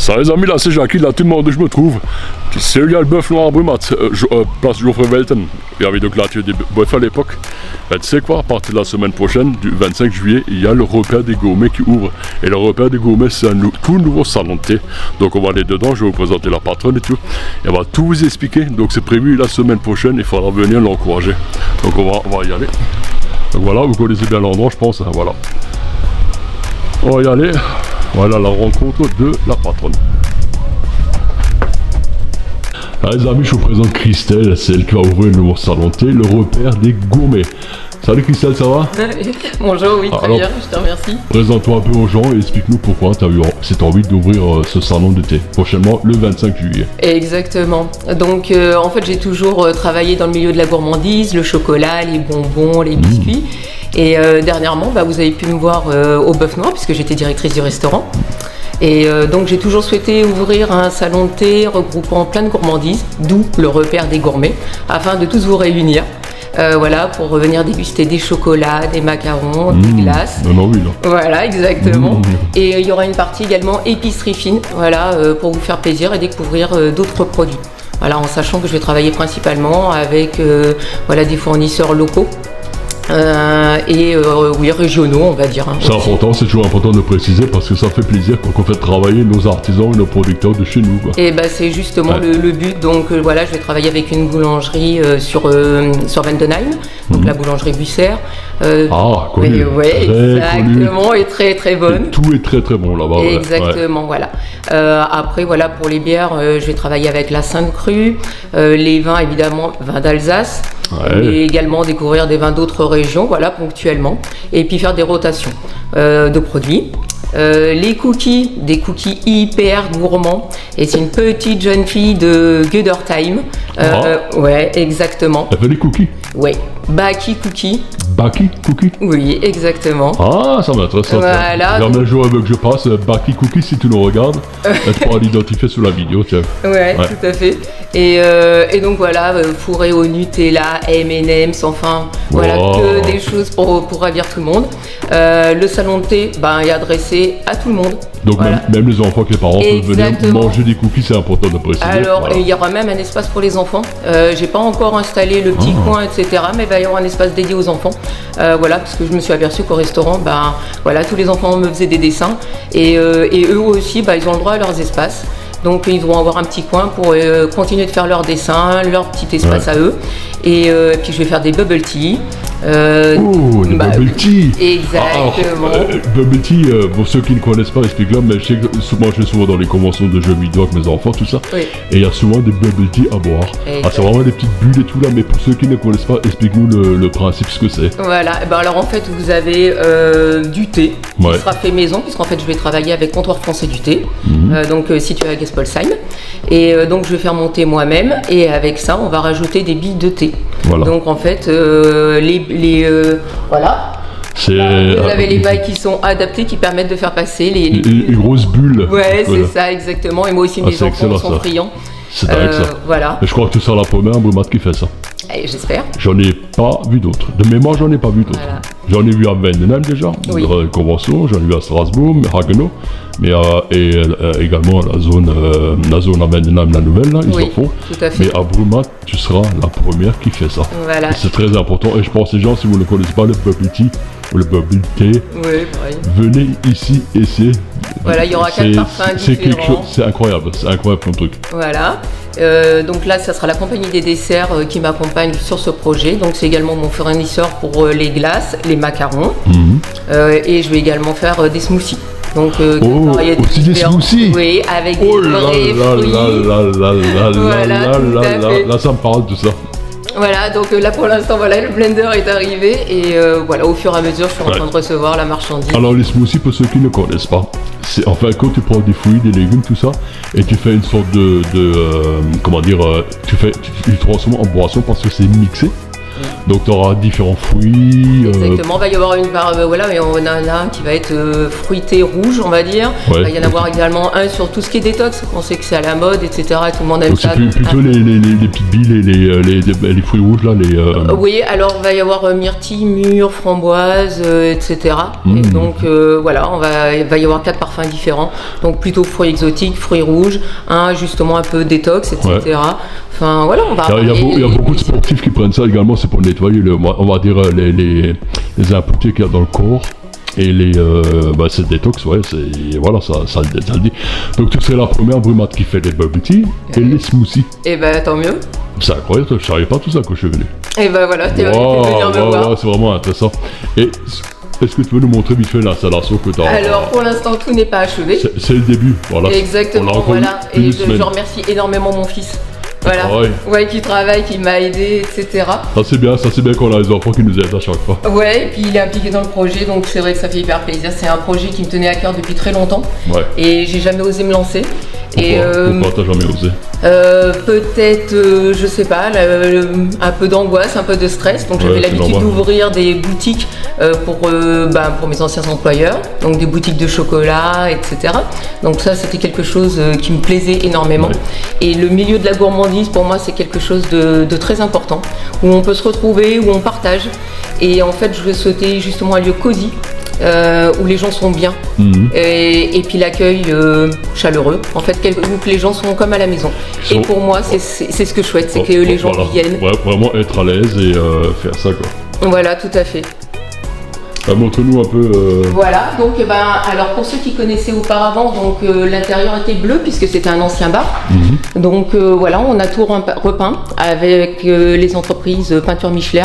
Ça les amis, là c'est Jackie, là tout le monde où je me trouve. C'est il y a le bœuf noir à Brumat, place Geoffrey Welten. Il y avait donc là tu des bœufs à l'époque. Tu sais quoi, à partir de la semaine prochaine, du 25 juillet, il y a le repère des gourmets qui ouvre. Et le repère des gourmets, c'est un tout nouveau salon de thé. Donc on va aller dedans, je vais vous présenter la patronne et tout. Et on va tout vous expliquer. Donc c'est prévu la semaine prochaine, il faudra venir l'encourager. Donc on va y aller. Donc voilà, vous connaissez bien l'endroit je pense, hein, voilà. On va y aller. Voilà la rencontre de la patronne. Ah, les amis, je vous présente Christelle, celle qui va ouvrir le nouveau salon de thé, le repère des gourmets. Salut Christelle, ça va? Bonjour, oui, très bien, je te remercie. Présente-toi un peu aux gens et explique-nous pourquoi tu as eu cette envie d'ouvrir ce salon de thé, prochainement le 25 juillet. Exactement. Donc, en fait, j'ai toujours travaillé dans le milieu de la gourmandise, le chocolat, les bonbons, les biscuits. Et dernièrement, vous avez pu me voir au Bœuf Noir, puisque j'étais directrice du restaurant. Et donc j'ai toujours souhaité ouvrir un salon de thé regroupant plein de gourmandises, d'où le repère des gourmets, afin de tous vous réunir. Voilà, pour venir déguster des chocolats, des macarons, des glaces. Voilà, exactement. Et il y aura une partie également épicerie fine, voilà, pour vous faire plaisir et découvrir d'autres produits. Voilà, en sachant que je vais travailler principalement avec voilà, des fournisseurs locaux. Oui, régionaux, on va dire. Hein, c'est important, c'est toujours important de préciser parce que ça fait plaisir quand on fait travailler nos artisans et nos producteurs de chez nous. Quoi. Et c'est justement le but. Donc voilà, je vais travailler avec une boulangerie sur Vendenheim, donc la boulangerie Bucer. Connue. Exactement, connue. Et très très bonne. Et tout est très très bon là-bas. Exactement, voilà. Après, voilà, pour les bières, je vais travailler avec la Sainte Crue, les vins évidemment, vins d'Alsace. Et également découvrir des vins d'autres régions, voilà, ponctuellement, et puis faire des rotations de produits. Les cookies, des cookies hyper gourmands, et c'est une petite jeune fille de Gödersheim. Ouais, exactement. Elle fait des cookies? Ouais, Baki Cookie. Baki Cookie? Oui, exactement. Ah, ça m'intéresse. Voilà. Jamais le jour que je passe, Baki Cookie, si tu nous regardes, tu pourras l'identifier sur la vidéo, tiens. Ouais, tout à fait. Et donc voilà, fourré au Nutella, M&M's, enfin, voilà, que des choses pour ravir tout le monde. Le salon de thé, est adressé à tout le monde. Donc voilà. même les enfants que les parents peuvent venir manger des cookies, c'est important de préciser. Alors, il y aura même un espace pour les enfants. J'ai pas encore installé le petit coin, etc. Mais il va y avoir un espace dédié aux enfants. Voilà, parce que je me suis aperçue qu'au restaurant, voilà, tous les enfants me faisaient des dessins. Et eux aussi, ils ont le droit à leurs espaces. Donc ils vont avoir un petit coin pour continuer de faire leurs dessins, leur petit espace à eux. Et puis je vais faire des bubble tea. Des bubble tea. Exactement. Bubble tea, pour ceux qui ne connaissent pas, explique-le, mais je sais que je vais souvent dans les conventions de jeux vidéo avec mes enfants, tout ça. Oui. Et il y a souvent des bubble tea à boire. C'est vraiment des petites bulles et tout là, mais pour ceux qui ne connaissent pas, explique-nous le principe, ce que c'est. Voilà, alors en fait, vous avez du thé qui sera fait maison, puisqu'en fait, je vais travailler avec Comptoir Français du thé, donc situé à Gespolsheim. Et donc, je vais faire mon thé moi-même, et avec ça, on va rajouter des billes de thé. Voilà. Donc en fait, voilà. Vous avez les bails qui sont adaptés, qui permettent de faire passer les grosses bulles. Ouais, c'est ça, exactement. Et moi aussi, mes enfants sont friands. C'est avec ça. Voilà. Et je crois que tu seras la première Brumat qui fait ça. J'espère. J'en ai pas vu d'autres. De mémoire, j'en ai pas vu d'autres. Voilà. J'en ai vu à Vendenheim déjà, dans la convention, j'en ai vu à Strasbourg, Haguenau, mais également la zone à Vendenheim, la nouvelle, là, ils en font. Tout à fait. Mais à Brumat, tu seras la première qui fait ça. Voilà. C'est très important. Et je pense les gens, si vous ne connaissez pas le bubble tea ou le bubble thé, venez ici et c'est. Voilà, il y aura 4 parfums différents. C'est incroyable comme truc. Voilà. Donc là, ça sera la compagnie des desserts qui m'accompagne sur ce projet. Donc c'est également mon fournisseur pour les glaces, les macarons. Et je vais également faire des smoothies. Donc aussi des smoothies. Oui, avec des vrais fruits. Là, ça me parle tout ça. Voilà, donc là pour l'instant, voilà, le blender est arrivé et voilà, au fur et à mesure, je suis en train de recevoir la marchandise. Alors les smoothies, pour ceux qui ne connaissent pas, c'est enfin quand tu prends des fruits, des légumes, tout ça, et tu fais une sorte tu transformes en boisson parce que c'est mixé. Donc tu auras différents fruits. Exactement, il va y avoir une part, voilà, mais on en a un qui va être fruité rouge, on va dire. Ouais, Il va y en avoir également un sur tout ce qui est détox. On sait que c'est à la mode, etc. Tout le monde aime donc ça. c'est plutôt les petites billes et les fruits rouges là. Oui, alors il va y avoir myrtille, mûre, framboise, etc. Et donc voilà, il va y avoir 4 parfums différents. Donc plutôt fruits exotiques, fruits rouges, un justement un peu détox, etc. Ouais. Enfin voilà, on va. Il y a beaucoup de sportifs qui prennent ça également, c'est pour nettoyer, on va dire, les impuretés qu'il y a dans le corps. Et c'est détox, ouais, voilà, ça le dit. Donc tu serais la première brumate qui fait les bubble tea et les smoothies. Et ben tant mieux. C'est incroyable, je savais pas tout ça quand je suis venu. Et ben voilà, t'es venu venir me voir. C'est vraiment intéressant. Et est-ce que tu veux nous montrer vite fait l'installation que tu as? Alors pour l'instant tout n'est pas achevé. C'est le début, voilà. Exactement, voilà. Et je remercie énormément mon fils. Voilà, ouais, qui travaille, qui m'a aidé, etc. Ça c'est bien qu'on a les enfants qui nous aident à chaque fois. Ouais, et puis il est impliqué dans le projet, donc c'est vrai que ça fait hyper plaisir. C'est un projet qui me tenait à cœur depuis très longtemps. Ouais. Et j'ai jamais osé me lancer. Pourquoi t'as jamais osé? Peut-être, je sais pas, un peu d'angoisse, un peu de stress. Donc j'avais l'habitude d'ouvrir des boutiques pour mes anciens employeurs, donc des boutiques de chocolat, etc. Donc ça, c'était quelque chose qui me plaisait énormément. Ouais. Et le milieu de la gourmandise, pour moi, c'est quelque chose de très important, où on peut se retrouver, où on partage. Et en fait, je souhaitais justement un lieu cosy. Où les gens sont bien et puis l'accueil chaleureux, en fait, où les gens sont comme à la maison. Et pour moi, c'est ce que je souhaite, c'est que les gens viennent. Ouais, vraiment être à l'aise et faire ça, quoi. Voilà, tout à fait. Montre-nous un peu. Voilà, donc alors pour ceux qui connaissaient auparavant, donc l'intérieur était bleu puisque c'était un ancien bar. Donc voilà, on a tout repeint avec les entreprises Peinture Michler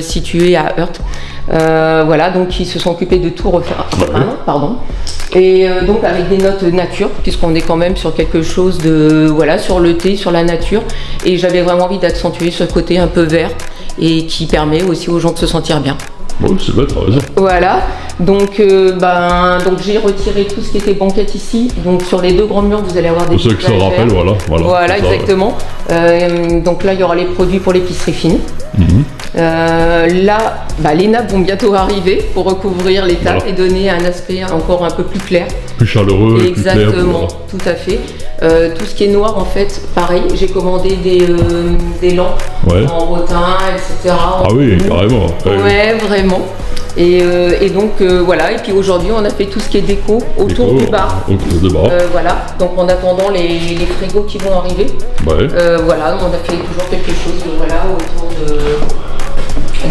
situées à Heurt. Voilà, donc ils se sont occupés de tout repeindre, pardon. Et donc avec des notes nature, puisqu'on est quand même sur quelque chose de, voilà, sur le thé, sur la nature. Et j'avais vraiment envie d'accentuer ce côté un peu vert et qui permet aussi aux gens de se sentir bien. Bon, c'est vrai, t'as raison. Voilà, donc j'ai retiré tout ce qui était banquette ici. Donc sur les 2 grands murs, vous allez avoir des. Pour ceux qui se rappellent, voilà. Voilà, exactement. Donc là, il y aura les produits pour l'épicerie fine. Là, les nappes vont bientôt arriver pour recouvrir les tables et donner un aspect encore un peu plus clair. Plus chaleureux. Exactement, plus clair, tout à fait. Tout ce qui est noir, en fait, pareil, j'ai commandé des lampes en rotin, etc. Ah oui, carrément. Ouais, vraiment. Et donc voilà, et puis aujourd'hui on a fait tout ce qui est déco autour du bar. Voilà, donc en attendant les frigos qui vont arriver. Voilà, on a fait toujours quelque chose autour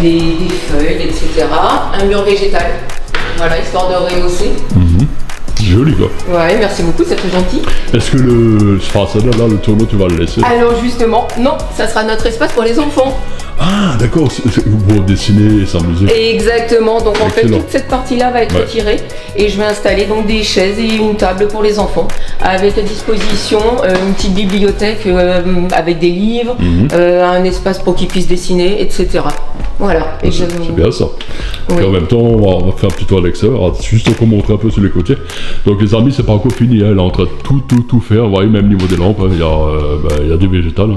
des feuilles, etc. Un mur végétal, voilà, histoire de rehausser. Joli, quoi. Ouais, merci beaucoup, c'est très gentil. Est-ce que le tonneau, tu vas le laisser? Alors justement, non, ça sera notre espace pour les enfants. Ah, d'accord, vous pouvez dessiner et s'amuser. Exactement, donc en fait toute cette partie-là va être retirée et je vais installer donc des chaises et une table pour les enfants avec à disposition une petite bibliothèque avec des livres, un espace pour qu'ils puissent dessiner, etc. Voilà. C'est bien ça. Et en même temps, on va faire un petit tour à l'extérieur, juste pour montrer un peu sur les côtés. Donc les amis, c'est pas encore fini, elle est en train de tout faire. Vous voyez, même niveau des lampes, il y a du végétal.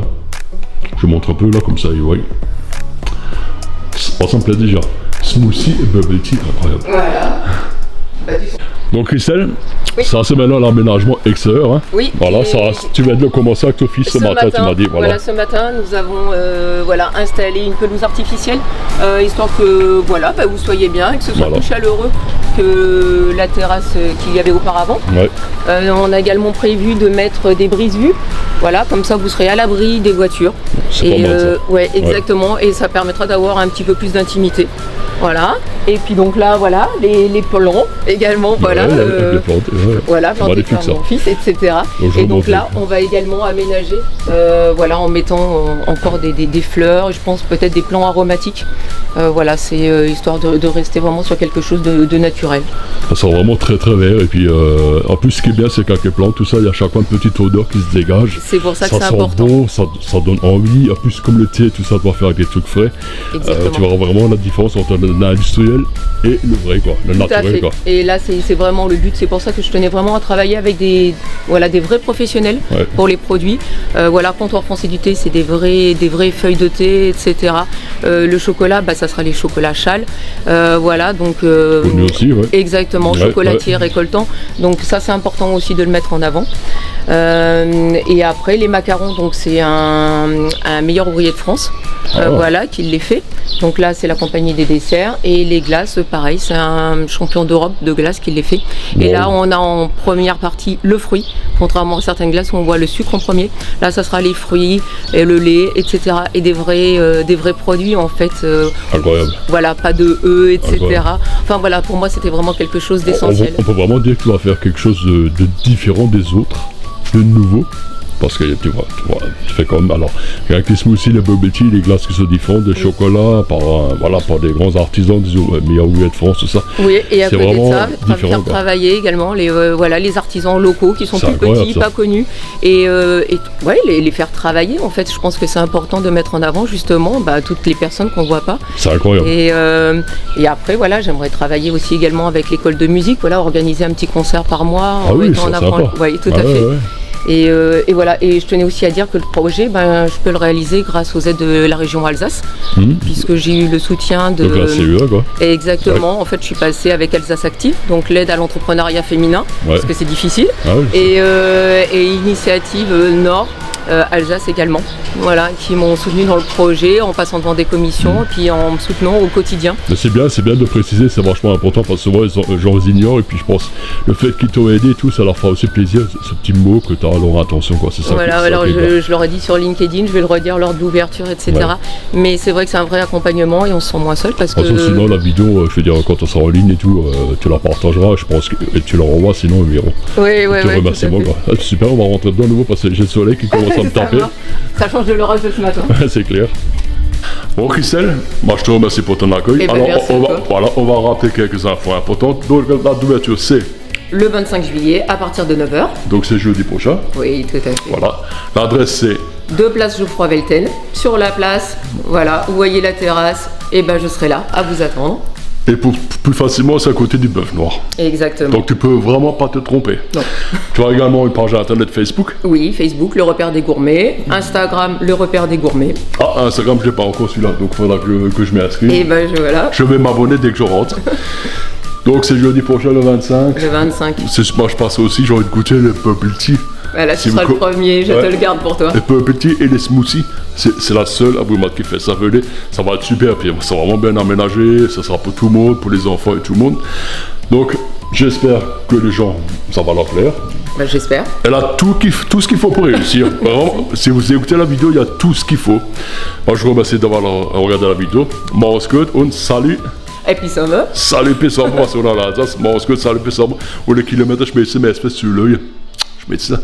Je montre un peu là, comme ça, vous voyez. Ça me plaît déjà. Smoothie et bubble tea, incroyable. Voilà. Donc Christelle, ça c'est maintenant l'aménagement extérieur. Hein. Oui. Voilà, tu viens de commencer avec ton fils ce matin, tu m'as dit. Voilà, ce matin, nous avons installé une pelouse artificielle, histoire que vous soyez bien et que ce soit plus chaleureux que la terrasse qu'il y avait auparavant. On a également prévu de mettre des brise-vues. Voilà, comme ça vous serez à l'abri des voitures. Et exactement, et ça permettra d'avoir un petit peu plus d'intimité. Voilà, et puis donc là, voilà, les plans également, plantés par mon fils, etc. Et donc là, on va également aménager, en mettant encore des fleurs, je pense peut-être des plants aromatiques. C'est histoire de rester vraiment sur quelque chose de naturel. Ça sent vraiment très très vert, et puis en plus ce qui est bien, c'est qu'avec les plantes, tout ça, il y a chaque fois une petite odeur qui se dégage. C'est pour ça que c'est important. Ça sent bon, ça donne envie, en plus comme le thé, tout ça doit faire avec des trucs frais. Tu vas voir vraiment la différence entre l'industriel et le vrai, quoi, le Tout à naturel, fait. quoi. Et là, c'est vraiment le but. C'est pour ça que je tenais vraiment à travailler avec des vrais professionnels Ouais. pour les produits. Voilà, Comptoir Français du thé, c'est des vraies feuilles de thé, etc. Le chocolat, ça sera les chocolats châles. Voilà, donc. Connu aussi, ouais. Exactement, Ouais, chocolatier récoltant. Donc ça, c'est important aussi de le mettre en avant. Et après, les macarons, donc c'est un meilleur ouvrier de France, voilà, qui les fait. Donc là, c'est la compagnie des desserts. Et les glaces, pareil, c'est un champion d'Europe de glace qui les fait. Et Wow. là, on a en première partie le fruit, contrairement à certaines glaces où on voit le sucre en premier. Là, ça sera les fruits, et le lait, etc. Et des vrais produits, en fait. Incroyable. Voilà, pas de etc. Incroyable. Enfin voilà, pour moi, c'était vraiment quelque chose d'essentiel. On peut vraiment dire que tu vas faire quelque chose de différent des autres, de nouveau. Parce que tu fais comme, alors, avec les smoothies, les bubble tea, les glaces qui se différentes, des chocolats, par des grands artisans, des meilleurs ouvriers de France, tout ça. Oui, et à C'est côté de vraiment ça, différent, faire quoi. travailler également les artisans locaux qui sont C'est plus incroyable, petits, ça. pas connus, et les faire travailler. En fait, je pense que c'est important de mettre en avant justement toutes les personnes qu'on voit pas. C'est incroyable. Et après, voilà, j'aimerais travailler aussi également avec l'école de musique, voilà, organiser un petit concert par mois. Ah oui, mettant c'est en avant. sympa. Oui, tout Ah à fait. ouais. Et voilà, et je tenais aussi à dire que le projet, je peux le réaliser grâce aux aides de la région Alsace, puisque j'ai eu le soutien de... Donc là, c'est eux, quoi. Exactement, en fait, je suis passée avec Alsace Active, donc l'aide à l'entrepreneuriat féminin, parce que c'est difficile, Ah oui. et Initiative Nord, Alsace également, voilà, qui m'ont soutenu dans le projet en passant devant des commissions, et puis en me soutenant au quotidien. Mais c'est bien de préciser, c'est vachement important parce que souvent les gens ignorent et puis je pense le fait qu'ils t'ont aidé et tout, ça leur fera aussi plaisir, ce petit mot que tu as à leur attention, quoi. C'est ça. Voilà, ça alors qui est bien. je leur ai dit sur LinkedIn, je vais le redire lors de l'ouverture, etc. Ouais. Mais c'est vrai que c'est un vrai accompagnement et on se sent moins seul parce De toute façon, que... sinon la vidéo, je veux dire, quand on sera en ligne et tout, tu la partageras, je pense, et tu leur envoies, sinon ils verront. Oui, Tu remercies moi, quoi. Ah, super, on va rentrer dedans à nouveau parce que j'ai le soleil qui commence à me taper. Ça change de l'orage de ce matin. C'est clair. Bon, Christelle, moi je te remercie pour ton accueil. Eh ben, Alors, merci à toi. on va rappeler quelques infos importantes. Donc, la date d'ouverture, c'est Le 25 juillet à partir de 9h. donc c'est jeudi prochain. Oui, tout à fait. Voilà. L'adresse, c'est 2 places Geoffroy-Velten. Sur la place, voilà, vous voyez la terrasse, et je serai là à vous attendre. et pour plus facilement, c'est à côté du Bœuf Noir. Exactement. Donc, tu peux vraiment pas te tromper. Non. Tu as également une page internet Facebook. Oui, Facebook, le repère des gourmets. Instagram, le repère des gourmets. Ah, Instagram, je n'ai pas encore celui-là, donc il faudra que je m'y inscrive. Et voilà, Je vais m'abonner dès que je rentre. Donc, c'est jeudi prochain, le 25. le 25. Moi, je passe aussi, j'ai envie de goûter le bubble tea. Voilà, Si tu seras vous le premier, je Ouais. te le garde pour toi. Les bubble tea et les smoothies, c'est la seule à Brumath qui fait ça. Ça va être super, puis c'est vraiment bien aménagé, ça sera pour tout le monde, pour les enfants et tout le monde. Donc, j'espère que les gens, ça va leur plaire. J'espère. Elle a tout ce qu'il faut pour réussir. Vraiment, si vous écoutez la vidéo, il y a tout ce qu'il faut. Moi, je vous remercie d'avoir regardé la vidéo. Mach's gut und salut. Et puis ça va. Salut, bis zum nächsten Mal. Mach's gut, salut, bis zum nächsten Mal. Und die Kilometer schmeißen mir erst was zu Löwen. Schmeißen.